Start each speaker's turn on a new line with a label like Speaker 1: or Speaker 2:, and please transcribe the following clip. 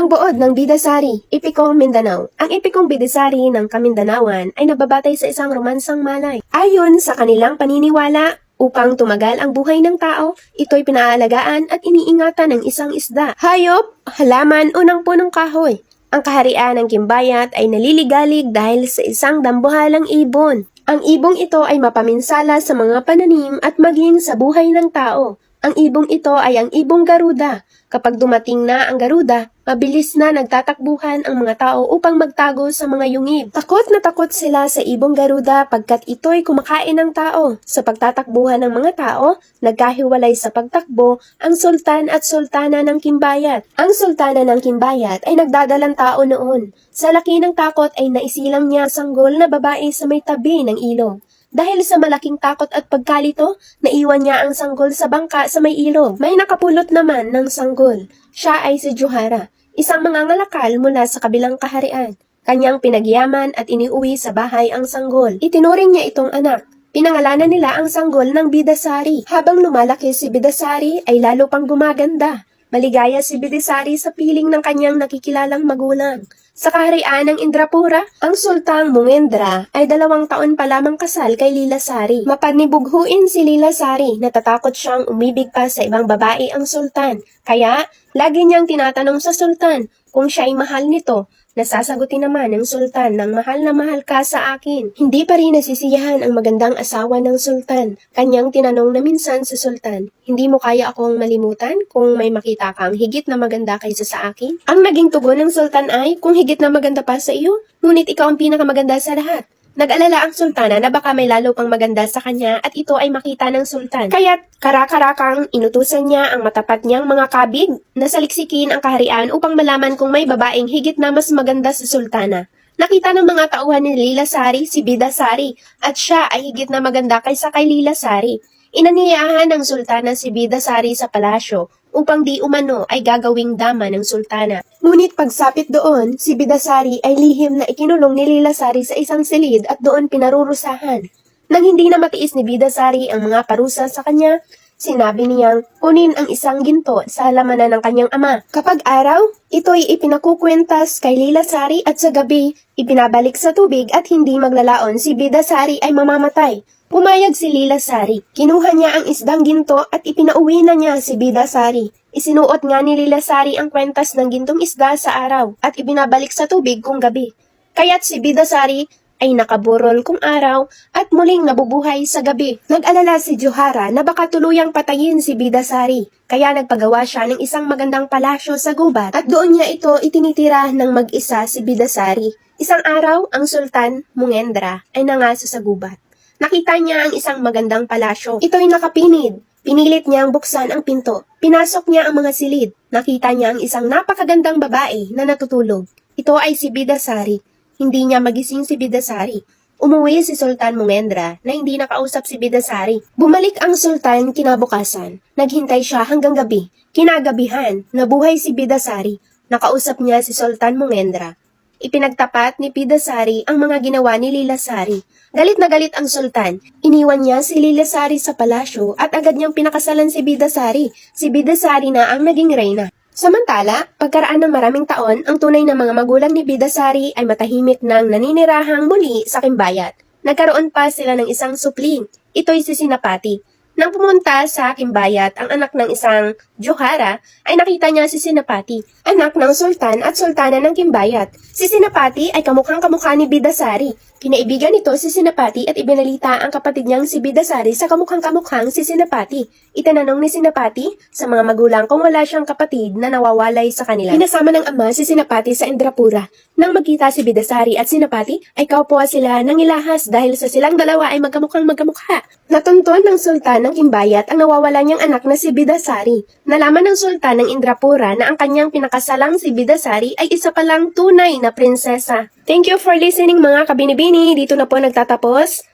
Speaker 1: buod ng Bidasari, Ipikong Mindanao. Ang Ipikong Bidasari ng Kamindanawan ay nababatay sa isang romansang malay. Ayon sa kanilang paniniwala, upang tumagal ang buhay ng tao, ito'y pinaalagaan at iniingatan ng isang isda, hayop, halaman o ng punong kahoy. Ang kaharian ng Kimbayat ay naliligalig dahil sa isang dambuhalang ibon. Ang ibong ito ay mapaminsala sa mga pananim at maging sa buhay ng tao. Ang ibong ito ay ang ibong Garuda. Kapag dumating na ang Garuda, mabilis na nagtatakbuhan ang mga tao upang magtago sa mga yungib. Takot na takot sila sa ibong Garuda pagkat ito'y kumakain ng tao. Sa pagtatakbuhan ng mga tao, nagkahiwalay sa pagtakbo ang sultan at sultana ng Kimbayat. Ang sultana ng Kimbayat ay nagdadalang tao noon. Sa laki ng takot ay naisilang niya sanggol na babae sa may tabi ng ilog. Dahil sa malaking takot at pagkalito, naiwan niya ang sanggol sa bangka sa may ilog. May nakapulot naman ng sanggol. Siya ay si Johara, isang mangangalakal mula sa kabilang kaharian. Kanyang pinagyaman at iniuwi sa bahay ang sanggol. Itinuring niya itong anak. Pinangalanan nila ang sanggol ng Bidasari. Habang lumalaki si Bidasari ay lalo pang gumaganda. Maligaya si Bidasari sa piling ng kanyang nakikilalang magulang. Sa kaharian ng Indrapura, ang Sultang Mungendra ay 2 taon pa lamang kasal kay Lilasari. Mapanibughuin si Lilasari, natatakot siyang umibig pa sa ibang babae ang sultan. Kaya, lagi niyang tinatanong sa sultan kung siya ay mahal nito. Nasasagutin naman ng sultan ng mahal na mahal ka sa akin. Hindi pa rin nasisiyahan ang magandang asawa ng sultan. Kanyang tinanong na minsan sa sultan, hindi mo kaya akong malimutan kung may makita kang higit na maganda kaysa sa akin? Ang naging tugon ng sultan ay, kung higit na maganda pa sa iyo, ngunit ikaw ang pinakamaganda sa lahat. Nag-alala ang sultana na baka may lalo pang maganda sa kanya at ito ay makita ng sultan. Kaya't karakarakang inutusan niya ang matapat niyang mga kabig na saliksikin ang kaharian upang malaman kung may babaeng higit na mas maganda sa sultana. Nakita ng mga tauhan ni Lilasari si Bidasari at siya ay higit na maganda kaysa kay Lilasari. Inaniyahan ng sultana si Bidasari sa palasyo upang di umano ay gagawing dama ng sultana. Ngunit pagsapit doon, si Bidasari ay lihim na ikinulong ni Lilasari sa isang silid at doon pinarurusahan. Nang hindi na matiis ni Bidasari ang mga parusa sa kanya, sinabi niyang kunin ang isang ginto sa halamanan ng kanyang ama. Kapag araw, ito'y ipinakukwentas kay Lilasari at sa gabi, ipinabalik sa tubig at hindi maglalaon si Bidasari ay mamamatay. Pumayag si Lilasari. Kinuha niya ang isdang ginto at ipinauwi na niya si Bidasari. Isinuot nga ni Lilasari ang kwentas ng gintong isda sa araw at ibinabalik sa tubig kung gabi. Kaya't si Bidasari ay nakaburol kung araw at muling nabubuhay sa gabi. Nag-alala si Johara na baka tuluyang patayin si Bidasari. Kaya nagpagawa siya ng isang magandang palasyo sa gubat at doon niya ito itinitira ng mag-isa si Bidasari. Isang araw, ang Sultan Mungendra ay nangaso sa gubat. Nakita niya ang isang magandang palasyo. Ito'y nakapinid. Pinilit niyang buksan ang pinto. Pinasok niya ang mga silid. Nakita niya ang isang napakagandang babae na natutulog. Ito ay si Bidasari. Hindi niya magising si Bidasari. Umuwi si Sultan Mungendra na hindi nakausap si Bidasari. Bumalik ang sultan kinabukasan. Naghintay siya hanggang gabi. Kinagabihan, nabuhay si Bidasari. Nakausap niya si Sultan Mungendra. Ipinagtapat ni Bidasari ang mga ginawa ni Lilasari. Galit na galit ang sultan. Iniwan niya si Lilasari sa palasyo at agad niyang pinakasalan si Bidasari. Si Bidasari na ang naging reyna. Samantala, pagkaraan ng maraming taon, ang tunay na mga magulang ni Bidasari ay matahimik nang naninirahang muli sa Kimbayat. Nagkaroon pa sila ng isang supling. Ito'y si Sinapati. Nang pumunta sa Kimbayat ang anak ng isang Johara, ay nakita niya si Sinapati, anak ng sultan at sultana ng Kimbayat. Si Sinapati ay kamukhang-kamukha ni Bidasari. Kinaibigan nito si Sinapati at ibinalita ang kapatid niyang si Bidasari sa kamukhang-kamukhang si Sinapati. Itananong ni Sinapati sa mga magulang kung wala siyang kapatid na nawawalay sa kanila. Pinasama ng ama si Sinapati sa Indrapura. Nang magkita si Bidasari at Sinapati, ay kaupuan sila ng ilahas dahil sa silang dalawa ay magkamukhang magkamukha. Natunton ng sultan ng Kimbayat ang nawawala niyang anak na si Bidasari. Nalaman ng sultan ng Indrapura na ang kanyang pinakasalang si Bidasari ay isa palang tunay na prinsesa. Thank you for listening mga kabinibini. Dito na po nagtatapos